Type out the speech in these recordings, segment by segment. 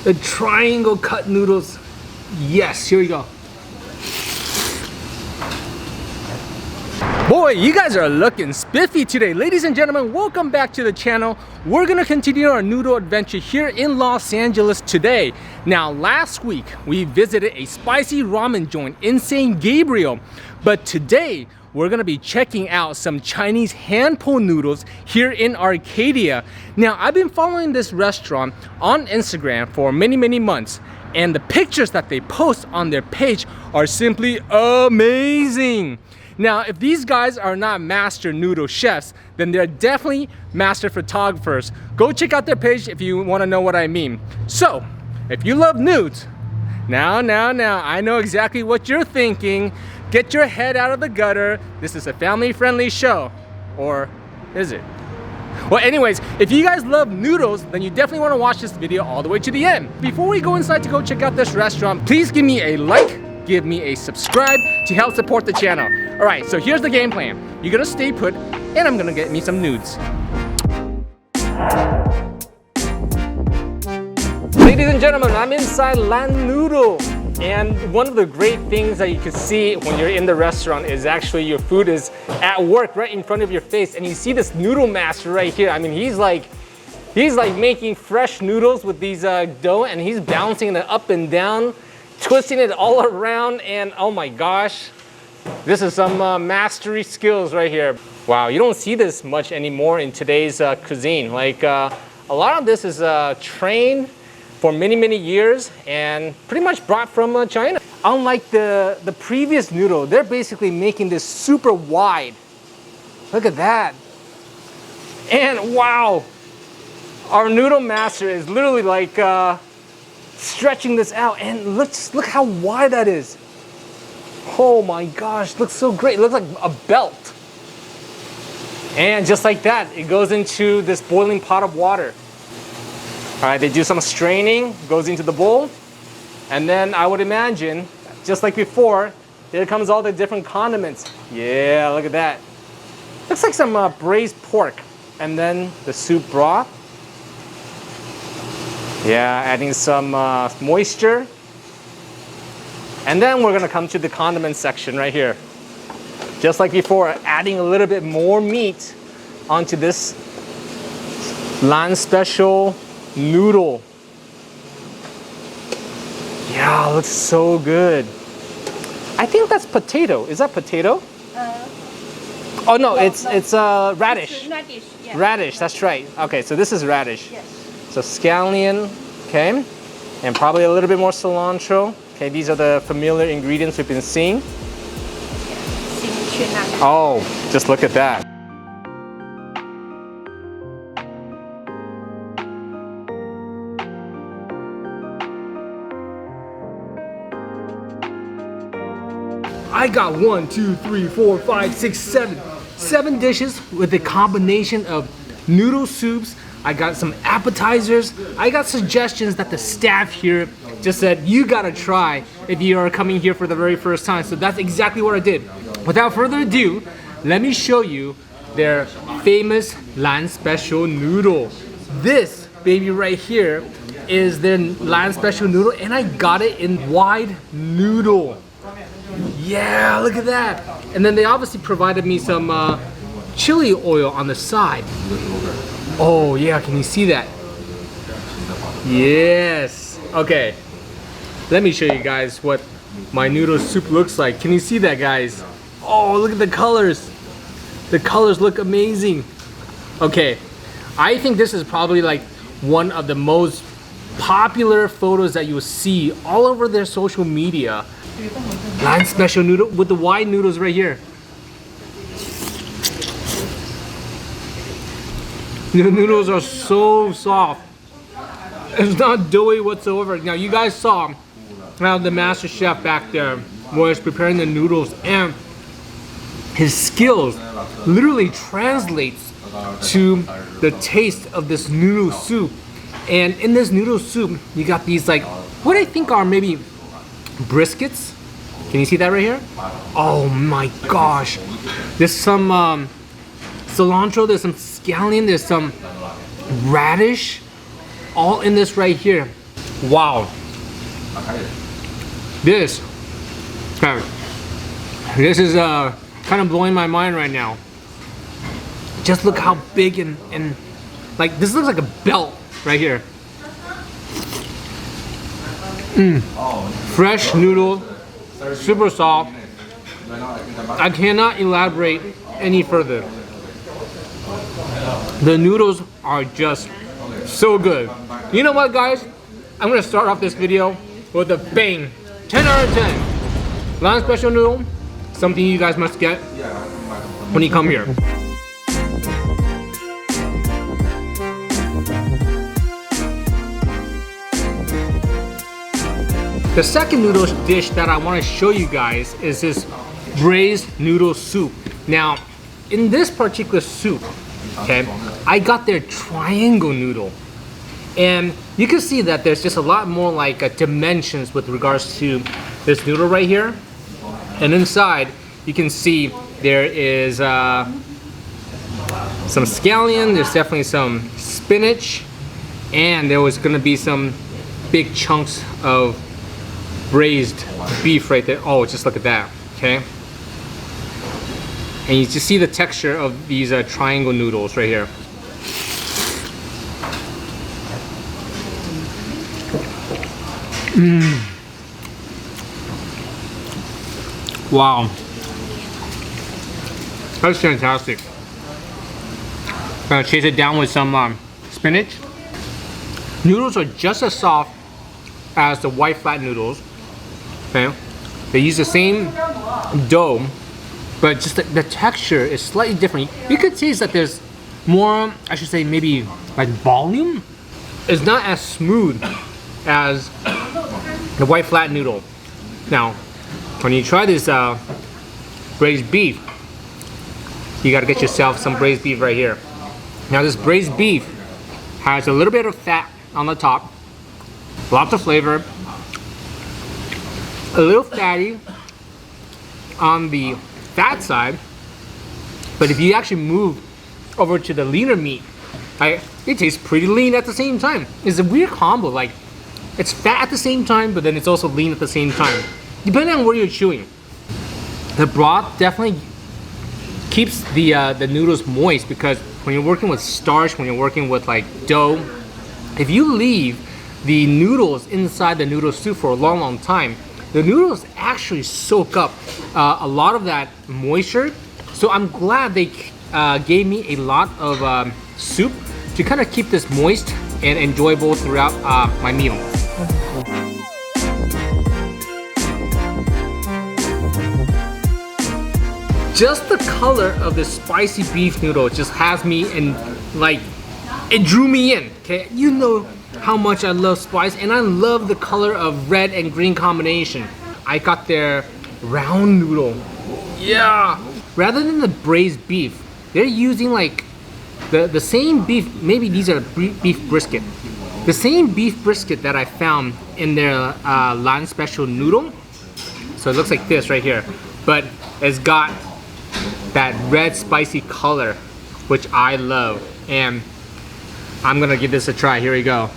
The triangle cut noodles. Yes, here we go. Boy, you guys are looking spiffy today. Ladies and gentlemen, welcome back to the channel. We're gonna continue our noodle adventure here in Los Angeles today. Now, last week, we visited a spicy ramen joint in San Gabriel. But today, we're gonna be checking out some Chinese hand-pulled noodles here in Arcadia. Now, I've been following this restaurant on Instagram for many months, and the pictures that they post on their page are simply amazing. Now, if these guys are not master noodle chefs, then they're definitely master photographers. Go check out their page if you want to know what I mean. So, if you love nudes, now, I know exactly what you're thinking. Get your head out of the gutter. This is a family-friendly show. Or is it? Well, anyways, if you guys love noodles, then you definitely want to watch this video all the way to the end. Before we go inside to go check out this restaurant, please give me a like, give me a subscribe to help support the channel. All right, so here's the game plan. You're gonna stay put, and I'm gonna get me some nudes. Ladies and gentlemen, I'm inside Lan Noodle. And one of the great things that you can see when you're in the restaurant is actually your food is at work right in front of your face. And you see this noodle master right here. I mean, he's like making fresh noodles with these dough, and he's bouncing it up and down, twisting it all around, and oh my gosh, this is some mastery skills right here. Wow, you don't see this much anymore in today's cuisine. Like a lot of this is trained for many years and pretty much brought from China. Unlike the previous noodle, they're basically making this super wide. Look at that. And wow, our noodle master is literally like stretching this out, and look how wide that is. Oh my gosh, looks so great. It looks like a belt. And just like that, it goes into this boiling pot of water. All right, they do some straining, goes into the bowl, and then I would imagine, just like before, here comes all the different condiments. Yeah, look at that. Looks like some braised pork, and then the soup broth. Yeah, adding some moisture. And then we're gonna come to the condiment section right here. Just like before, adding a little bit more meat onto this Lan Special noodle. Yeah, looks so good. I think that's potato. Is that potato? Oh no, it's radish. It's radish, yeah. Radish, that's right. Okay, so this is radish. Yes. So scallion, okay, and probably a little bit more cilantro. Okay, these are the familiar ingredients we've been seeing. Oh, just look at that. I got 1, 2, 3, 4, 5, 6, 7 dishes with a combination of noodle soups. I got some appetizers. I got suggestions that the staff here just said you gotta try if you are coming here for the very first time. So that's exactly what I did. Without further ado, let me show you their famous Lan Special noodle. This baby right here is their Lan Special noodle, and I got it in wide noodle. Yeah, look at that. And then they obviously provided me some chili oil on the side. Oh yeah, can you see that? Yes. Okay, let me show you guys what my noodle soup looks like. Can you see that, guys? Oh, look at the colors. The colors look amazing. Okay, I think this is probably like one of the most popular photos that you'll see all over their social media. Lan Special noodle with the wide noodles right here. The noodles are so soft. It's not doughy whatsoever. Now you guys saw how the master chef back there was preparing the noodles, and his skills literally translates to the taste of this noodle soup. And in this noodle soup, you got these like, what I think are maybe briskets. Can you see that right here? Oh my gosh. There's some cilantro, there's some scallion, there's some radish, all in this right here. Wow. This is kind of blowing my mind right now. Just look how big and like this looks like a belt right here. Fresh noodle, super soft. I cannot elaborate any further. The noodles are just so good. You know what, guys? I'm gonna start off this video with a bang. 10 out of 10. Lan Special Noodle, something you guys must get when you come here. The second noodle dish that I want to show you guys is this braised noodle soup. Now, in this particular soup, okay, I got their triangle noodle. And you can see that there's just a lot more like dimensions with regards to this noodle right here. And inside, you can see there is some scallion, there's definitely some spinach, and there was gonna be some big chunks of braised beef right there. Oh, just look at that, okay? And you just see the texture of these triangle noodles right here. Wow. That's fantastic. Gonna chase it down with some spinach. Noodles are just as soft as the white flat noodles. Okay, they use the same dough, but just the texture is slightly different. You could taste that there's more, I should say, maybe like volume. It's not as smooth as the white flat noodle. Now, when you try this braised beef, you gotta get yourself some braised beef right here. Now, this braised beef has a little bit of fat on the top, lots of flavor, a little fatty on the fat side, but if you actually move over to the leaner meat, it tastes pretty lean at the same time. It's a weird combo, like it's fat at the same time, but then it's also lean at the same time, depending on where you're chewing. The broth definitely keeps the noodles moist, because when you're working with starch, when you're working with like dough, if you leave the noodles inside the noodle soup for a long time, the noodles actually soak up a lot of that moisture. So I'm glad they gave me a lot of soup to kind of keep this moist and enjoyable throughout my meal. Just the color of this spicy beef noodle just has me in, like, it drew me in, okay? You know how much I love spice, and I love the color of red and green combination. I got their round noodle. Yeah! Rather than the braised beef, they're using like the same beef, maybe these are beef brisket. The same beef brisket that I found in their Lan Special Noodle. So it looks like this right here, but it's got that red spicy color, which I love. And I'm gonna give this a try. Here we go.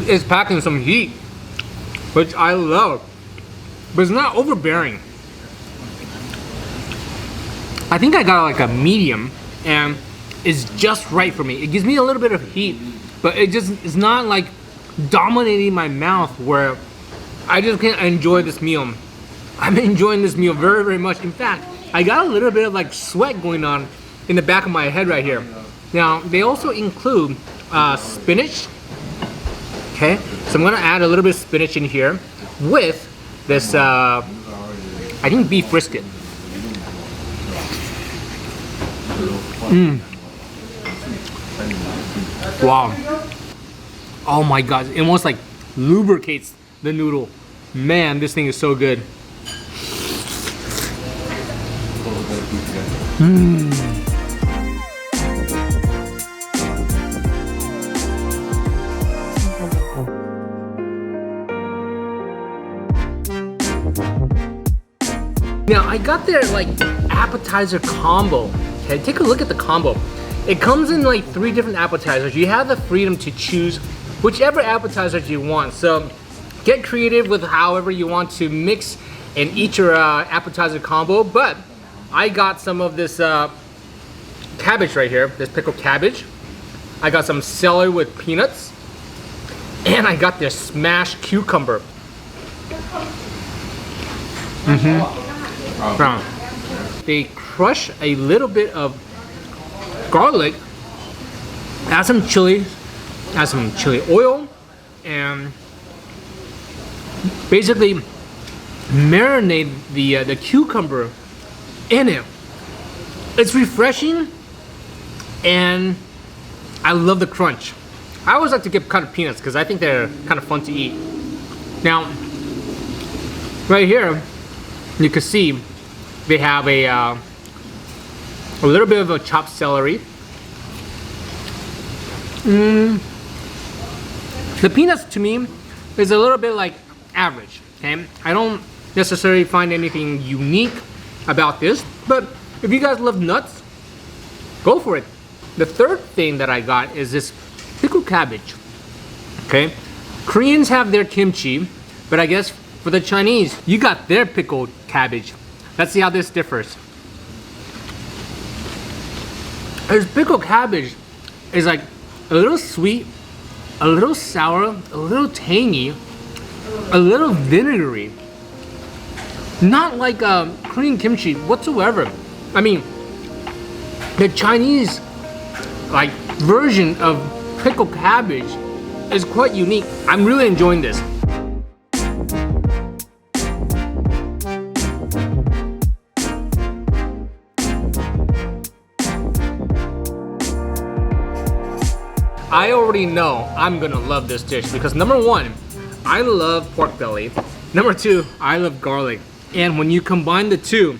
It's packing some heat, which I love, but it's not overbearing. I think I got like a medium, and it's just right for me. It gives me a little bit of heat, but it's not like dominating my mouth where I just can't enjoy this meal. I'm enjoying this meal very, very much. In fact, I got a little bit of like sweat going on in the back of my head right here. Now, they also include spinach. Okay, so I'm gonna add a little bit of spinach in here with this, I think, beef brisket. Wow. Oh my god, it almost like lubricates the noodle. Man, this thing is so good. Now I got their like appetizer combo, Okay, take a look at the combo. It comes in like 3 different appetizers. You have the freedom to choose whichever appetizers you want. So get creative with however you want to mix and eat your appetizer combo. But I got some of this cabbage right here, this pickled cabbage. I got some celery with peanuts. And I got this smashed cucumber. They crush a little bit of garlic, add some chili, add some chili oil, and basically marinate the cucumber in it. It's refreshing, and I love the crunch. I always like to get cut of peanuts because I think they're kind of fun to eat. Now, right here, you can see they have a little bit of a chopped celery. The peanuts to me is a little bit like average. Okay, I don't necessarily find anything unique about this, but if you guys love nuts, go for it. The third thing that I got is this pickled cabbage. Okay, Koreans have their kimchi, but I guess for the Chinese, you got their pickled cabbage. Let's see how this differs. This pickled cabbage is like a little sweet, a little sour, a little tangy, a little vinegary. Not like Korean kimchi whatsoever. I mean, the Chinese like version of pickled cabbage is quite unique. I'm really enjoying this. I already know I'm gonna love this dish because number 1, I love pork belly. Number 2, I love garlic. And when you combine the two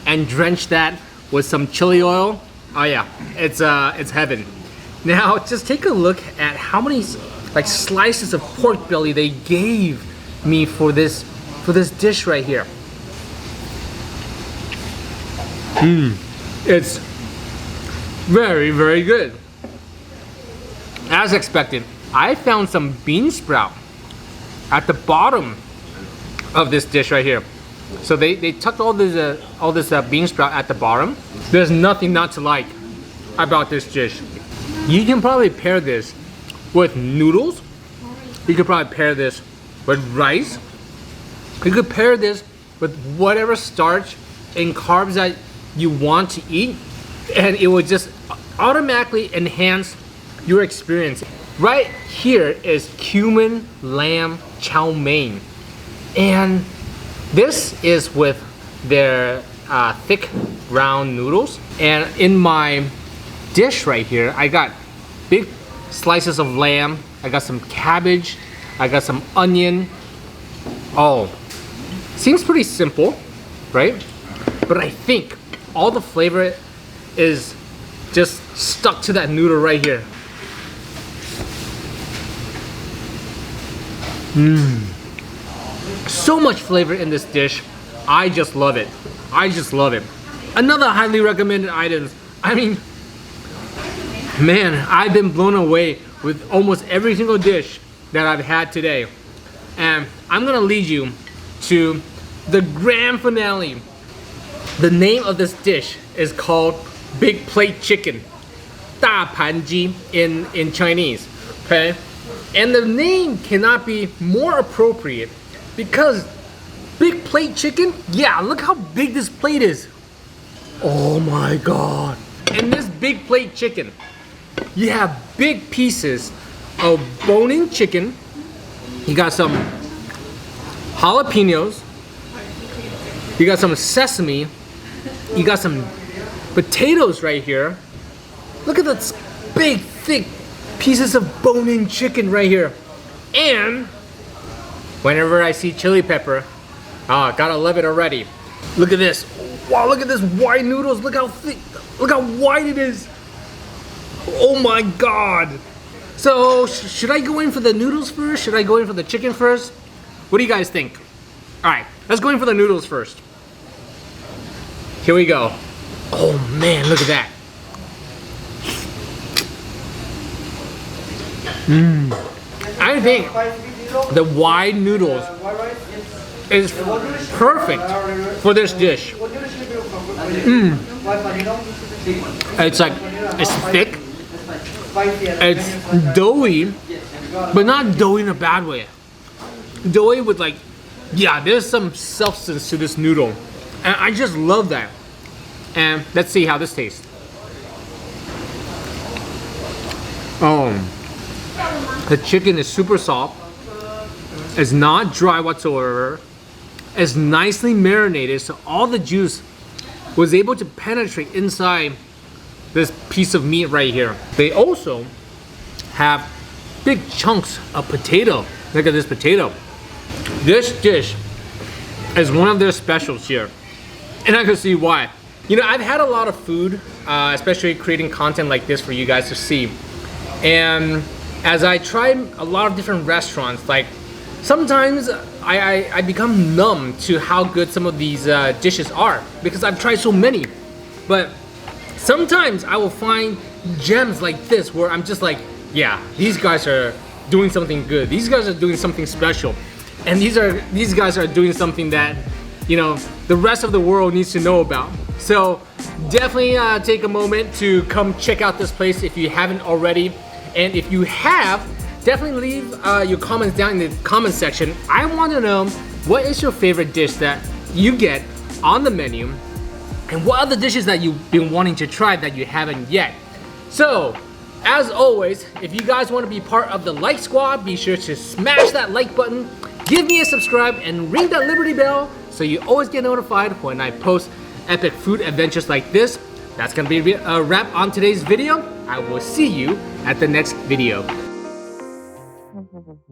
and drench that with some chili oil, oh yeah, it's heaven. Now just take a look at how many like slices of pork belly they gave me for this dish right here. It's very, very good. As expected, I found some bean sprout at the bottom of this dish right here. So they tucked all this bean sprout at the bottom. There's nothing not to like about this dish. You can probably pair this with noodles. You could probably pair this with rice. You could pair this with whatever starch and carbs that you want to eat, and it would just automatically enhance your experience. Right here is cumin lamb chow mein, and this is with their thick round noodles. And in my dish right here, I got big slices of lamb, I got some cabbage, I got some onion. Oh, seems pretty simple, right? But I think all the flavor is just stuck to that noodle right here. So much flavor in this dish. I just love it. I just love it. Another highly recommended item. I mean, man, I've been blown away with almost every single dish that I've had today. And I'm gonna lead you to the grand finale. The name of this dish is called Big Plate Chicken, 大盘鸡 in Chinese, okay? And the name cannot be more appropriate because big plate chicken, yeah, look how big this plate is. Oh my God. In this big plate chicken, you have big pieces of bone-in chicken. You got some jalapenos. You got some sesame. You got some potatoes right here. Look at those big, thick pieces of bone-in chicken right here. And whenever I see chili pepper, gotta love it already. Look at this. Wow, look at this white noodles. Look how thick, look how white it is. Oh my God. So should I go in for the noodles first? Should I go in for the chicken first? What do you guys think? All right, let's go in for the noodles first. Here we go. Oh man, look at that. I think the wide noodles is perfect for this dish. It's like, it's thick, it's doughy, but not doughy in a bad way. Doughy with like, yeah, there's some substance to this noodle. And I just love that. And let's see how this tastes. The chicken is super soft. It's not dry whatsoever. It's nicely marinated, so all the juice was able to penetrate inside this piece of meat right here. They also have big chunks of potato. Look at this potato. This dish is one of their specials here, and I can see why. You know, I've had a lot of food, especially creating content like this for you guys to see. And as I try a lot of different restaurants, like sometimes I become numb to how good some of these dishes are because I've tried so many. But sometimes I will find gems like this where I'm just like, yeah, these guys are doing something good. These guys are doing something special. And these guys are doing something that, you know, the rest of the world needs to know about. So definitely take a moment to come check out this place if you haven't already. And if you have, definitely leave your comments down in the comment section. I want to know, what is your favorite dish that you get on the menu? And what other dishes that you've been wanting to try that you haven't yet? So, as always, if you guys want to be part of the like squad, be sure to smash that like button, give me a subscribe, and ring that Liberty bell so you always get notified when I post epic food adventures like this. That's gonna be a wrap on today's video. I will see you at the next video.